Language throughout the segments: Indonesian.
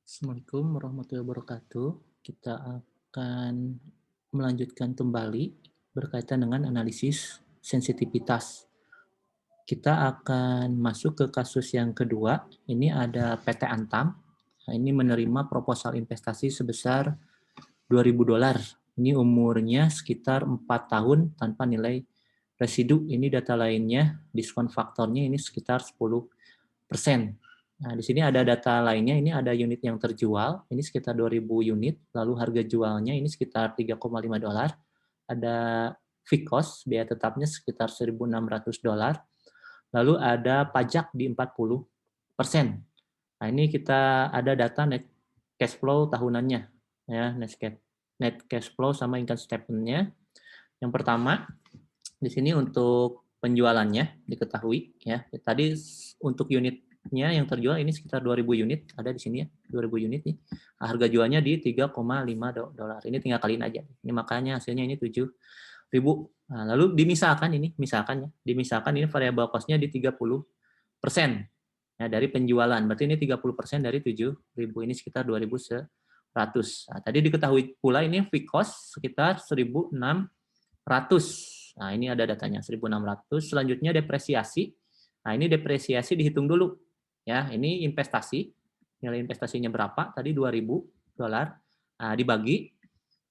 Assalamualaikum warahmatullahi wabarakatuh. Kita akan melanjutkan kembali berkaitan dengan analisis sensitivitas. Kita akan masuk ke kasus yang kedua. Ini ada PT Antam. Nah, ini menerima proposal investasi sebesar $2.000. Ini umurnya sekitar 4 tahun tanpa nilai residu. Ini data lainnya, diskon faktornya ini sekitar 10%. Nah, di sini ada data lainnya, ini ada unit yang terjual, ini sekitar 2.000 unit, lalu harga jualnya ini sekitar $3,5, ada fixed cost, biaya tetapnya sekitar $1.600, lalu ada pajak di 40%. Nah, ini kita ada data net cash flow tahunannya, ya, net cash flow sama income statement-nya. Yang pertama, di sini untuk penjualannya diketahui, ya. Tadi untuk unitnya yang terjual ini sekitar 2.000 unit, ada di sini ya, 2.000 unit nih. Harga jualnya di $3,5. Ini tinggal kaliin aja. Ini makanya hasilnya ini 7.000. Nah, lalu dimisalkan ini, dimisalkan ini variable cost-nya di 30%. Ya, dari penjualan. Berarti ini 30% dari 7.000, ini sekitar 2.100. Nah, tadi diketahui pula ini fixed cost sekitar 1.600. Nah, ini ada datanya 1.600. Selanjutnya depresiasi. Nah, ini depresiasi dihitung dulu. Ya, ini investasi. Nilai investasinya berapa? Tadi $2.000. Nah, dibagi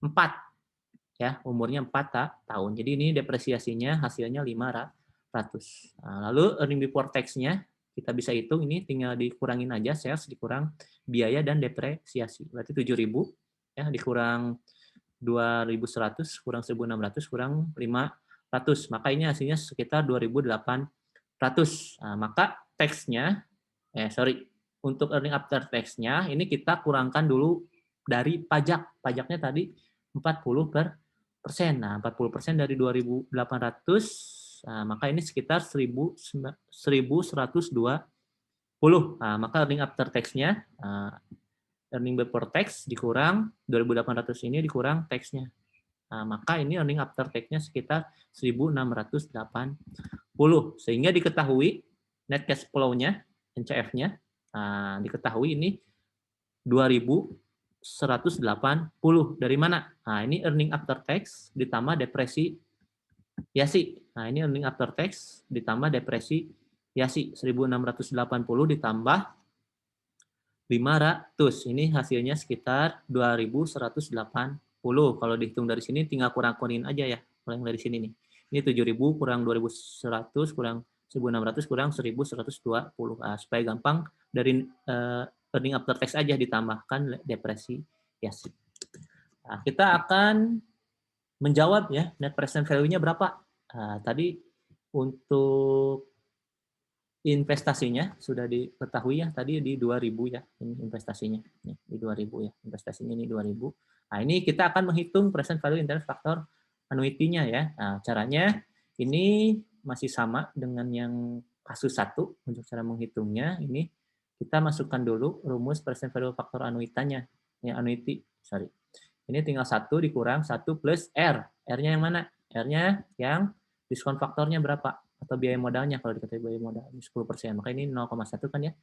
4. Ya, umurnya 4 tahun. Jadi ini depresiasinya hasilnya 500. Nah, lalu earning before tax-nya kita bisa hitung, ini tinggal dikurangin aja sales dikurang biaya dan depresiasi. Berarti 7.000 ya dikurang 2.100 kurang 1.600 kurang 500. Maka ini hasilnya sekitar 2.800. Nah, maka tax-nya untuk earning after tax-nya ini kita kurangkan dulu dari pajak. Pajaknya tadi 40%. Nah, 40% dari 2.800, nah, maka ini sekitar 1.120. Nah, maka earning after tax-nya, earning before tax dikurang 2.800 ini dikurang tax-nya. Nah, maka ini earning after tax-nya sekitar 1.680. Sehingga diketahui net cash flow-nya, NCF-nya, diketahui ini 2.180. Dari mana? Nah, ini earning after tax ditambah depresi Yasi. Nah, ini earning after tax ditambah depresi Yasi. 1.680 ditambah 500. Ini hasilnya sekitar 2.180. Kalau dihitung dari sini tinggal kurang-kurangin aja ya. Kurang dari sini nih. Ini 7.000 kurang 2.100 kurang 1.600 kurang 1.120. Nah, supaya gampang dari earning after tax aja ditambahkan depresi Yasi. Nah, kita akan menjawab ya net present value-nya berapa. Nah, tadi untuk investasinya sudah diketahui ya, tadi di 2.000 ya, ini investasinya. Nih, di 2.000 ya, investasinya ini 2.000. Nah, ini kita akan menghitung present value interest factor annuity-nya ya. Nah, caranya ini masih sama dengan yang kasus 1 untuk cara menghitungnya. Ini kita masukkan dulu rumus present value factor annuity-nya. Ya, annuity, sorry. Ini tinggal 1 dikurang 1 plus R. R-nya yang mana? R-nya yang diskon faktornya berapa? Atau biaya modalnya, kalau dikatakan biaya modal ini 10%. Maka ini 0,1 kan ya.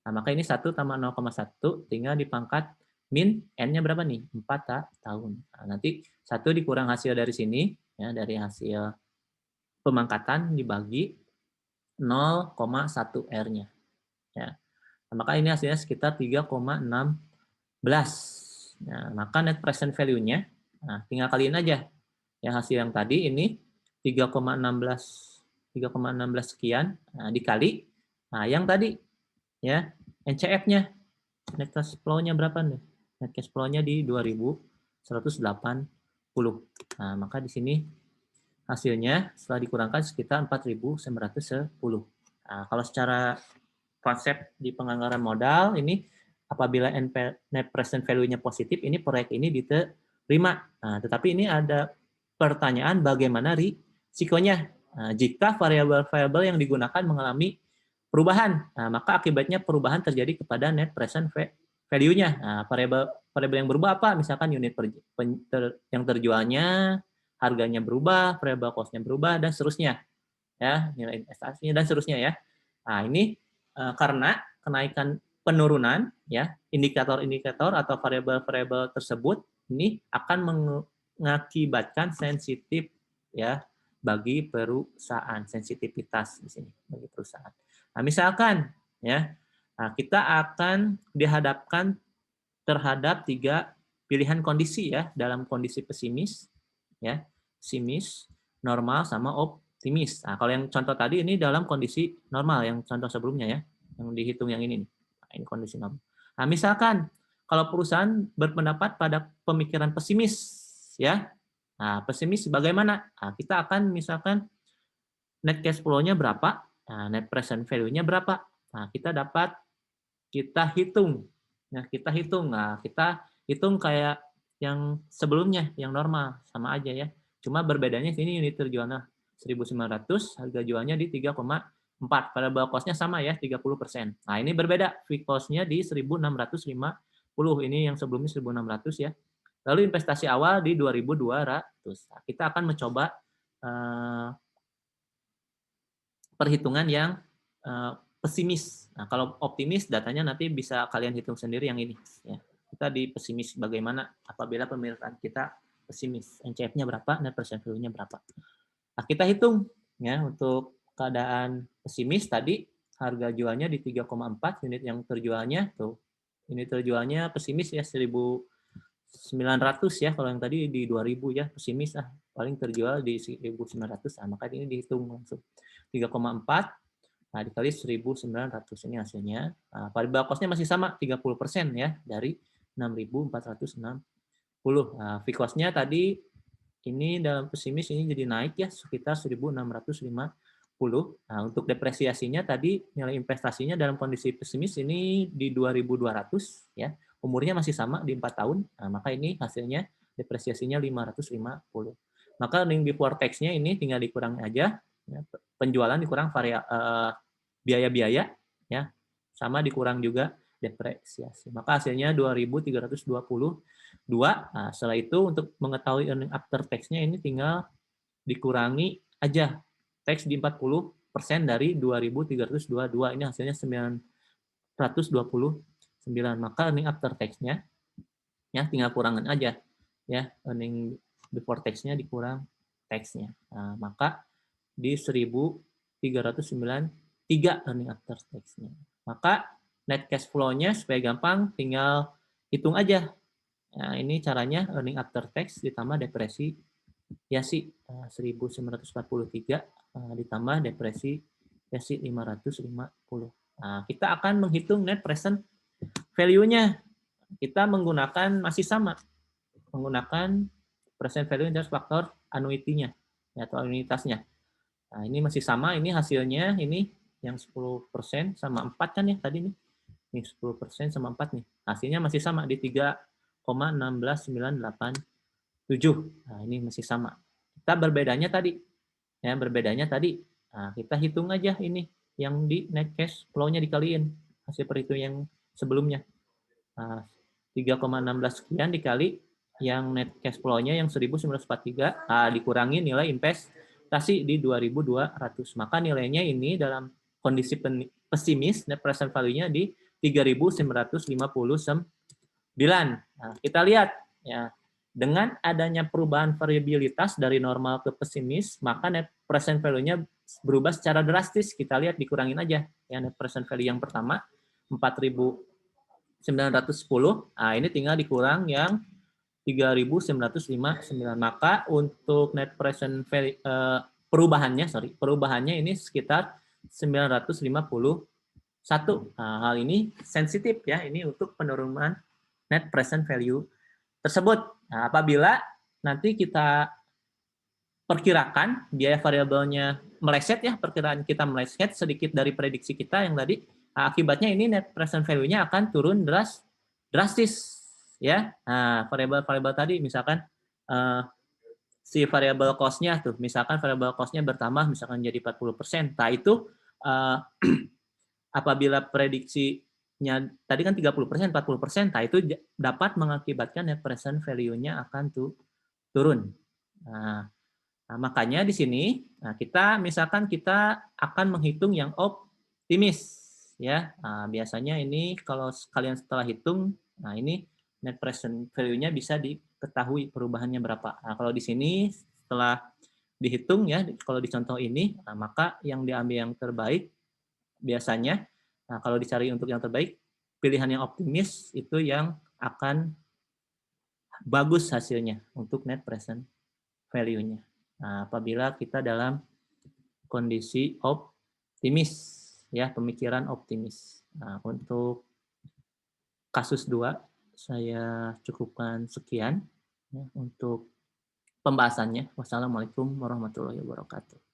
Nah, maka ini 1 tambah 0,1 tinggal dipangkat min N-nya berapa nih? 4 tahun. Nah, nanti 1 dikurang hasil dari sini, ya, dari hasil pemangkatan dibagi 0,1 R-nya. Ya. Nah, maka ini hasilnya sekitar 3,16. Nah, maka net present value-nya, nah, tinggal kaliin aja. Ya, hasil yang tadi ini 3,16 sekian, nah, dikali. Nah, yang tadi ya NCF-nya, net cash flow-nya berapa nih? Net cash flow-nya di 2.180. Nah, maka di sini hasilnya setelah dikurangkan sekitar 4.910. Nah, kalau secara konsep di penganggaran modal ini apabila net present value-nya positif, ini proyek ini diterima. Nah, tetapi ini ada pertanyaan bagaimana risikonya. Nah, jika variabel-variabel yang digunakan mengalami perubahan, nah, maka akibatnya perubahan terjadi kepada net present value-nya. Nah, variabel yang berubah apa? Misalkan unit yang terjualnya, harganya berubah, variabel cost-nya berubah, dan seterusnya. Ya, nilai investasinya dan seterusnya ya. Nah, ini karena kenaikan penurunan, ya, indikator-indikator atau variabel-variabel tersebut ini akan mengakibatkan sensitif, ya, bagi perusahaan, sensitivitas di sini bagi perusahaan. Nah, misalkan, ya, nah, kita akan dihadapkan terhadap 3 pilihan kondisi, ya, dalam kondisi pesimis, ya, pesimis, normal, sama optimis. Nah, kalau yang contoh tadi ini dalam kondisi normal, yang contoh sebelumnya, ya, yang dihitung yang ini nih. Nah, ini kondisi normal. Nah, misalkan kalau perusahaan berpendapat pada pemikiran pesimis, ya. Nah, pesimis bagaimana? Nah, kita akan misalkan net cash flow-nya berapa, nah, net present value-nya berapa. Nah, kita hitung. Nah, kita hitung kayak yang sebelumnya, yang normal, sama aja, ya. Cuma berbedanya sini unit terjualnya 1.900, harga jualnya di 3,4. Variable cost-nya sama, ya, 30%. Nah, ini berbeda. Fixed cost-nya di 1.650. Ini yang sebelumnya 1.600, ya. Lalu investasi awal di 2.200. Nah, kita akan mencoba perhitungan yang pesimis. Nah, kalau optimis datanya nanti bisa kalian hitung sendiri yang ini, ya. Kita di pesimis bagaimana apabila pemeriksaan kita pesimis. NCF-nya berapa, net present value-nya berapa. Nah, kita hitung, ya, untuk keadaan pesimis tadi harga jualnya di 3,4, unit yang terjualnya tuh. Unit terjualnya pesimis, ya, 1.900, ya, kalau yang tadi di 2.000, ya, pesimis paling terjual di 1.900. Nah, maka ini dihitung langsung. 3,4, nah, dikali 1.900, ini hasilnya. Nah, variable cost-nya masih sama, 30%, ya, dari 6.460. Nah, fixed cost-nya tadi, ini dalam pesimis ini jadi naik, ya, sekitar 1.650. Nah, untuk depresiasinya tadi, nilai investasinya dalam kondisi pesimis ini di 2.200, ya. Umurnya masih sama, di 4 tahun. Nah, maka ini hasilnya depresiasinya 550. Maka earning before tax-nya ini tinggal dikurangi aja, ya, penjualan dikurang biaya-biaya, ya, sama dikurang juga depresiasi. Maka hasilnya 2.322. Nah, setelah itu untuk mengetahui earning after tax-nya ini tinggal dikurangi aja tax di 40% dari 2.322. Ini hasilnya 929. Maka earning after tax-nya, ya, tinggal kurangan aja, ya, earning before tax-nya dikurang tax-nya. Nah, maka di 1.393 earning after tax-nya. Maka net cash flow-nya supaya gampang tinggal hitung aja. Nah, ini caranya earning after tax ditambah depresi, ya, sih, 1.943 ditambah depresi, ya, sih, 550. Nah, kita akan menghitung net present value-nya. Kita menggunakan masih sama, menggunakan present value dan faktor annuity-nya, ya, atau anuitasnya. Nah, ini masih sama, ini hasilnya ini yang 10% sama 4 kan, ya, tadi nih. Ini 10% sama 4 nih. Hasilnya masih sama di 3,16987. Nah, ini masih sama. Kita berbedanya tadi, ya, berbedanya tadi. Nah, kita hitung aja ini yang di net cash flow-nya dikaliin hasil perhitungan yang sebelumnya. Nah, 3,16 sekian dikali yang net cash flow-nya yang 1.943, dikurangi nilai investasi di 2.200. Maka nilainya ini dalam kondisi pesimis, net present value-nya di 3.959. Nah, kita lihat, ya, dengan adanya perubahan variabilitas dari normal ke pesimis, maka net present value-nya berubah secara drastis. Kita lihat dikurangin aja. Ya, net present value yang pertama 4.910. Nah, ini tinggal dikurang yang 3.959. Maka untuk net present value perubahannya ini sekitar 951. Nah, hal ini sensitif, ya, ini untuk penurunan net present value tersebut. Nah, apabila nanti kita perkirakan biaya variabelnya meleset, ya, perkiraan kita meleset sedikit dari prediksi kita yang tadi, akibatnya ini net present value-nya akan turun drastis, ya. Nah, variabel-variabel tadi misalkan si variabel cost-nya tuh, misalkan variabel cost-nya bertambah misalkan jadi 40%. Nah, itu apabila prediksinya tadi kan 30%, 40%, nah itu dapat mengakibatkan net present value-nya akan turun. Nah, makanya di sini kita misalkan kita akan menghitung yang optimis, ya. Nah, biasanya ini kalau kalian setelah hitung, nah ini net present value-nya bisa diketahui perubahannya berapa. Nah, kalau di sini setelah dihitung ya, kalau di contoh ini, nah, maka yang diambil yang terbaik biasanya, nah kalau dicari untuk yang terbaik, pilihan yang optimis itu yang akan bagus hasilnya untuk net present value-nya. Nah, apabila kita dalam kondisi optimis, ya pemikiran optimis. Nah, untuk kasus 2 saya cukupkan sekian ya, untuk pembahasannya. Wassalamualaikum warahmatullahi wabarakatuh.